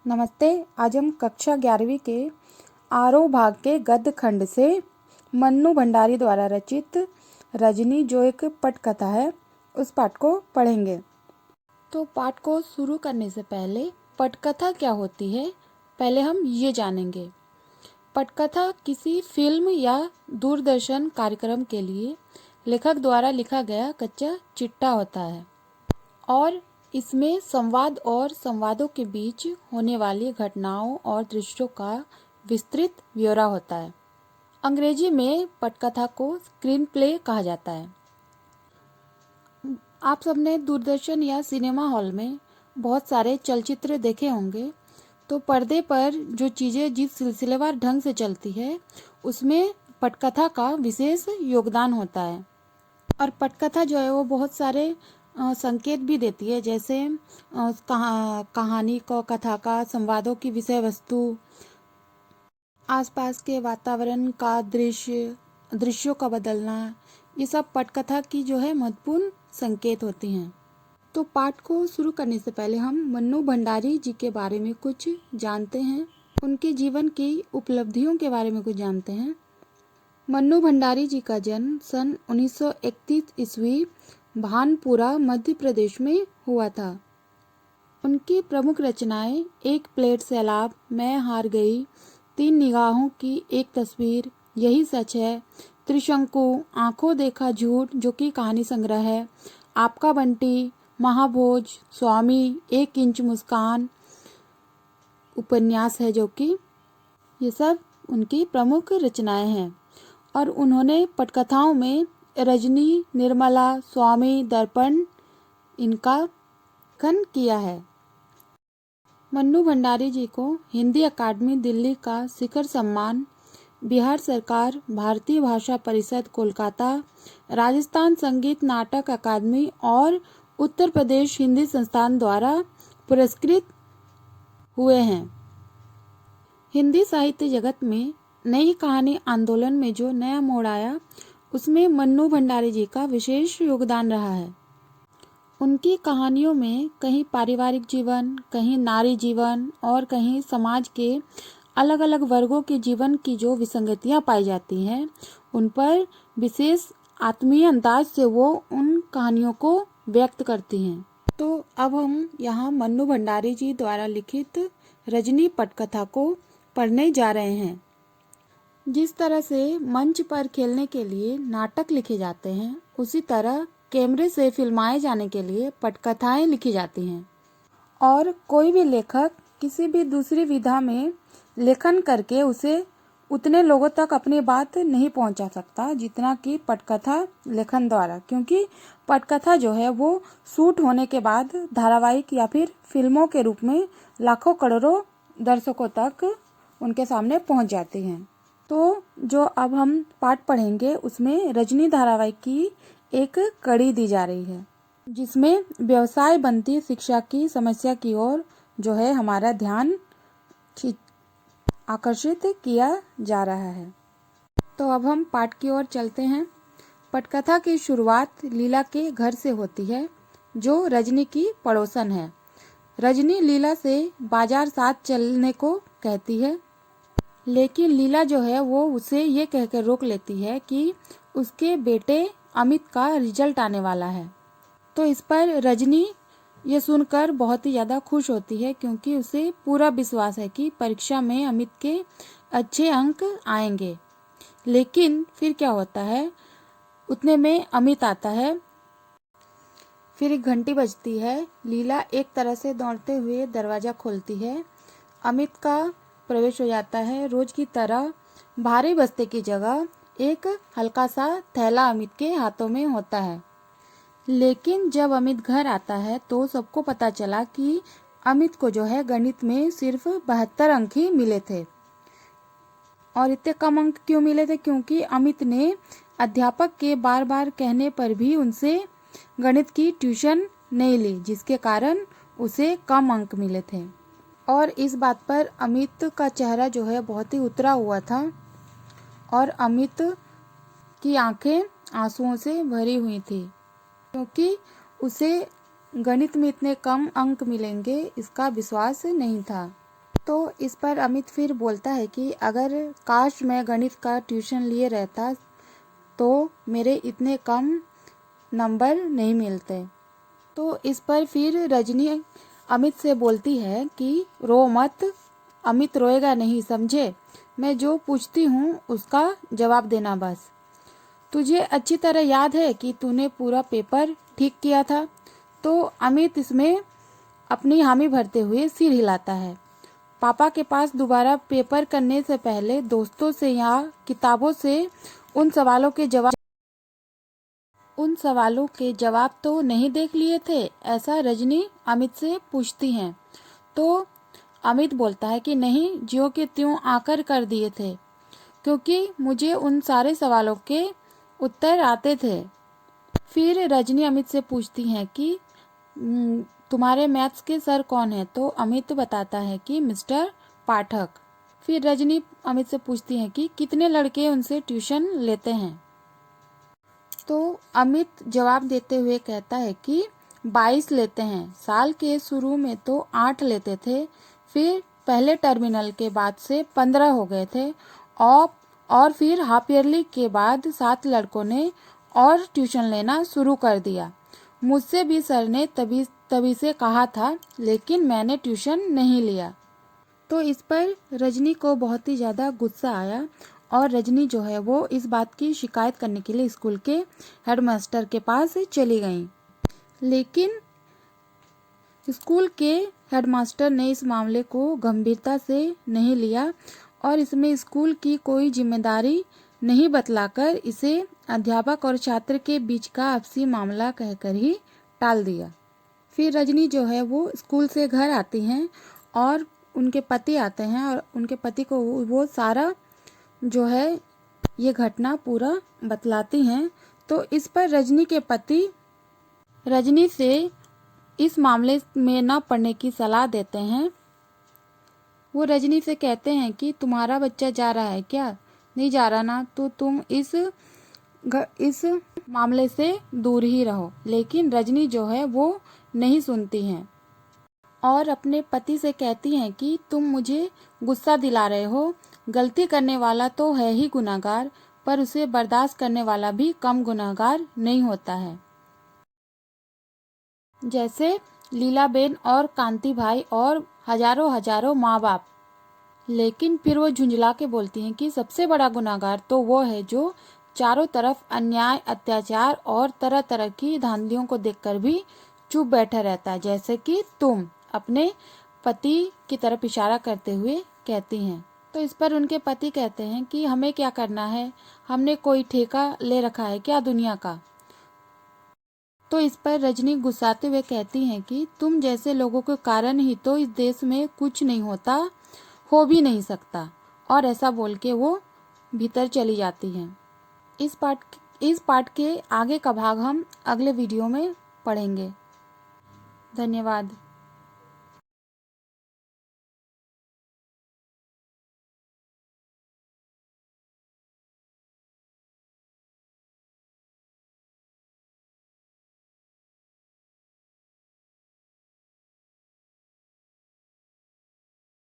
नमस्ते। आज हम कक्षा 11वीं के आरोह भाग के गद्य खंड से मन्नू भंडारी द्वारा रचित रजनी, जो एक पटकथा है, उस पाठ को पढ़ेंगे। तो पाठ को शुरू करने से पहले पटकथा क्या होती है, पहले हम ये जानेंगे। पटकथा किसी फिल्म या दूरदर्शन कार्यक्रम के लिए लेखक द्वारा लिखा गया कच्चा चिट्ठा होता है और इसमें संवाद और संवादों के बीच होने वाली घटनाओं और दृश्यों का विस्तृत ब्यौरा होता है। अंग्रेजी में पटकथा को स्क्रीन प्ले कहा जाता है। आप सबने दूरदर्शन या सिनेमा हॉल में बहुत सारे चलचित्र देखे होंगे, तो पर्दे पर जो चीज़ें जिस सिलसिलेवार ढंग से चलती है, उसमें पटकथा का विशेष योगदान होता है। और पटकथा जो है वो बहुत सारे संकेत भी देती है, जैसे कहानी को, कथा का, संवादों की विषय वस्तु, आसपास के वातावरण का दृश्यों का बदलना, ये सब पटकथा की जो है महत्वपूर्ण संकेत होती हैं। तो पाठ को शुरू करने से पहले हम मन्नू भंडारी जी के बारे में कुछ जानते हैं, उनके जीवन की उपलब्धियों के बारे में कुछ जानते हैं। मन्नू भंडारी जी का जन्म सन 1931 ईस्वी भानपुरा मध्य प्रदेश में हुआ था। उनकी प्रमुख रचनाएं एक प्लेट सैलाब, मैं हार गई, तीन निगाहों की एक तस्वीर, यही सच है, त्रिशंकु, आंखों देखा झूठ जो कि कहानी संग्रह है, आपका बंटी, महाभोज, स्वामी, एक इंच मुस्कान उपन्यास है, जो कि ये सब उनकी प्रमुख रचनाएं हैं। और उन्होंने पटकथाओं में रजनी, निर्मला, स्वामी, दर्पण इनका लेखन किया है। मन्नू भंडारी जी को हिंदी अकादमी दिल्ली का शिखर सम्मान, बिहार सरकार, भारतीय भाषा परिषद कोलकाता, राजस्थान संगीत नाटक अकादमी और उत्तर प्रदेश हिंदी संस्थान द्वारा पुरस्कृत हुए हैं। हिंदी साहित्य जगत में नई कहानी आंदोलन में जो नया मोड़ आया, उसमें मन्नू भंडारी जी का विशेष योगदान रहा है। उनकी कहानियों में कहीं पारिवारिक जीवन, कहीं नारी जीवन और कहीं समाज के अलग अलग वर्गों के जीवन की जो विसंगतियां पाई जाती हैं, उन पर विशेष आत्मीय अंदाज से वो उन कहानियों को व्यक्त करती हैं। तो अब हम यहाँ मन्नू भंडारी जी द्वारा लिखित रजनी पटकथा को पढ़ने जा रहे हैं। जिस तरह से मंच पर खेलने के लिए नाटक लिखे जाते हैं, उसी तरह कैमरे से फिल्माए जाने के लिए पटकथाएं लिखी जाती हैं। और कोई भी लेखक किसी भी दूसरी विधा में लेखन करके उसे उतने लोगों तक अपनी बात नहीं पहुंचा सकता जितना कि पटकथा लेखन द्वारा, क्योंकि पटकथा जो है वो शूट होने के बाद धारावाहिक या फिर फिल्मों के रूप में लाखों करोड़ों दर्शकों तक उनके सामने पहुंच जाती हैं। तो जो अब हम पाठ पढ़ेंगे उसमें रजनी धारावाहिक की एक कड़ी दी जा रही है, जिसमें व्यवसाय बनती शिक्षा की समस्या की ओर जो है हमारा ध्यान आकर्षित किया जा रहा है। तो अब हम पाठ की ओर चलते हैं। पटकथा की शुरुआत लीला के घर से होती है, जो रजनी की पड़ोसन है। रजनी लीला से बाजार साथ चलने को कहती है, लेकिन लीला जो है वो उसे ये कहकर रोक लेती है कि उसके बेटे अमित का रिजल्ट आने वाला है। तो इस पर रजनी ये सुनकर बहुत ही ज़्यादा खुश होती है, क्योंकि उसे पूरा विश्वास है कि परीक्षा में अमित के अच्छे अंक आएंगे। लेकिन फिर क्या होता है, उतने में अमित आता है। फिर एक घंटी बजती है। लीला एक तरह से दौड़ते हुए दरवाज़ा खोलती है। अमित का प्रवेश हो जाता है। रोज की तरह भारी बस्ते की जगह एक हल्का सा थैला अमित के हाथों में होता है। लेकिन जब अमित घर आता है तो सबको पता चला कि अमित को जो है गणित में सिर्फ 72 अंक ही मिले थे। और इतने कम अंक क्यों मिले थे? क्योंकि अमित ने अध्यापक के बार बार कहने पर भी उनसे गणित की ट्यूशन नहीं ली, जिसके कारण उसे कम अंक मिले थे। और इस बात पर अमित का चेहरा जो है बहुत ही उतरा हुआ था और अमित की आंखें आंसुओं से भरी हुई थी, क्योंकि उसे गणित में इतने कम अंक मिलेंगे इसका विश्वास नहीं था। तो इस पर अमित फिर बोलता है कि अगर काश मैं गणित का ट्यूशन लिए रहता तो मेरे इतने कम नंबर नहीं मिलते। तो इस पर फिर रजनी अमित से बोलती है कि रो मत, अमित रोएगा नहीं, समझे? मैं जो पूछती हूँ उसका जवाब देना बस। तुझे अच्छी तरह याद है कि तूने पूरा पेपर ठीक किया था? तो अमित इसमें अपनी हामी भरते हुए सिर हिलाता है। पापा के पास दोबारा पेपर करने से पहले दोस्तों से या किताबों से उन सवालों के जवाब तो नहीं देख लिए थे? ऐसा रजनी अमित से पूछती हैं। तो अमित बोलता है कि नहीं, ज्यों के त्यों आकर कर दिए थे, क्योंकि मुझे उन सारे सवालों के उत्तर आते थे। फिर रजनी अमित से पूछती हैं कि तुम्हारे मैथ्स के सर कौन है? तो अमित बताता है कि मिस्टर पाठक। फिर रजनी अमित से पूछती हैं कि कितने लड़के उनसे ट्यूशन लेते हैं? तो अमित जवाब देते हुए कहता है कि 22 लेते हैं। साल के शुरू में तो 8 लेते थे, फिर पहले टर्मिनल के बाद से 15 हो गए थे, और फिर हाफ ईयरली के बाद 7 लड़कों ने और ट्यूशन लेना शुरू कर दिया। मुझसे भी सर ने तभी से कहा था, लेकिन मैंने ट्यूशन नहीं लिया। तो इस पर रजनी को बहुत ही ज़्यादा गुस्सा आया और रजनी जो है वो इस बात की शिकायत करने के लिए स्कूल के हेडमास्टर के पास चली गई। लेकिन स्कूल के हेडमास्टर ने इस मामले को गंभीरता से नहीं लिया और इसमें स्कूल की कोई जिम्मेदारी नहीं बतलाकर इसे अध्यापक और छात्र के बीच का आपसी मामला कहकर ही टाल दिया। फिर रजनी जो है वो स्कूल से घर आती हैं और उनके पति आते हैं और उनके पति को वो सारा जो है ये घटना पूरा बतलाती हैं। तो इस पर रजनी के पति रजनी से इस मामले में न पड़ने की सलाह देते हैं। वो रजनी से कहते हैं कि तुम्हारा बच्चा जा रहा है क्या? नहीं जा रहा ना, तो तुम इस मामले से दूर ही रहो। लेकिन रजनी जो है वो नहीं सुनती हैं और अपने पति से कहती हैं कि तुम मुझे गुस्सा दिला रहे हो। गलती करने वाला तो है ही गुनहगार, पर उसे बर्दाश्त करने वाला भी कम गुनहगार नहीं होता है। जैसे लीलाबेन और कांति भाई और हजारों माँ बाप। लेकिन फिर वो झुंझला के बोलती हैं कि सबसे बड़ा गुनहगार तो वो है जो चारों तरफ अन्याय, अत्याचार और तरह तरह की धांधलियों को देखकर भी चुप बैठा रहता है, जैसे कि तुम, अपने पति की तरफ इशारा करते हुए कहती हैं। तो इस पर उनके पति कहते हैं कि हमें क्या करना है, हमने कोई ठेका ले रखा है क्या दुनिया का? तो इस पर रजनी गुस्साते हुए कहती हैं कि तुम जैसे लोगों के कारण ही तो इस देश में कुछ नहीं होता, हो भी नहीं सकता। और ऐसा बोल के वो भीतर चली जाती हैं। इस पार्ट के आगे का भाग हम अगले वीडियो में पढ़ेंगे। धन्यवाद।